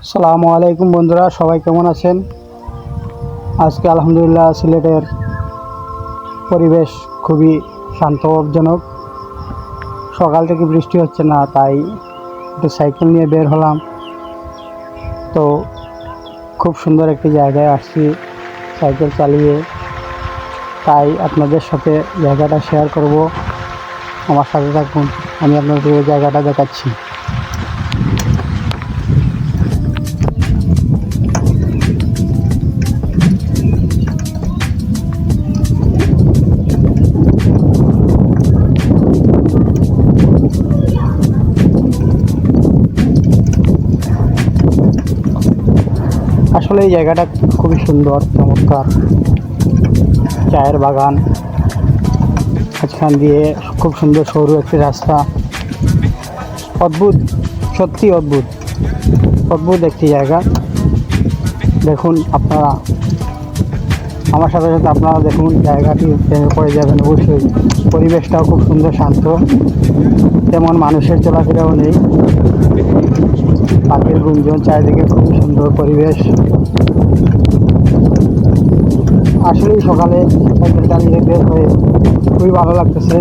আসসালামু আলাইকুম বন্ধুরা, সবাই কেমন আছেন? আজকে আলহামদুলিল্লাহ সিলেটের পরিবেশ খুবই শান্তজনক। সকাল থেকে বৃষ্টি হচ্ছে না, তাই একটু সাইকেল নিয়ে বের হলাম। তো খুব সুন্দর একটি জায়গায় আসছি সাইকেল চালিয়ে, তাই আপনাদের সাথে জায়গাটা শেয়ার করব। আমার সাথে থাকুন, আমি আপনাদের এই জায়গাটা দেখাচ্ছি। আসলে এই জায়গাটা খুবই সুন্দর, চমৎকার। চায়ের বাগান, মাঝখান দিয়ে খুব সুন্দর সরু একটি রাস্তা। অদ্ভুত, সত্যি অদ্ভুত অদ্ভুত একটি জায়গা। দেখুন আপনারা, আমার সাথে সাথে আপনারা দেখুন, জায়গাটি প্রেমে পড়ে যাবেন অবশ্যই। পরিবেশটাও খুব সুন্দর, শান্ত, তেমন মানুষের চলাফেরাও নেই। পাখির গুঞ্জন, চারিদিকে খুবই সুন্দর পরিবেশ। আসলেই সকালে সাইকেল চালিয়ে বের হয়ে খুবই ভালো লাগতেছে।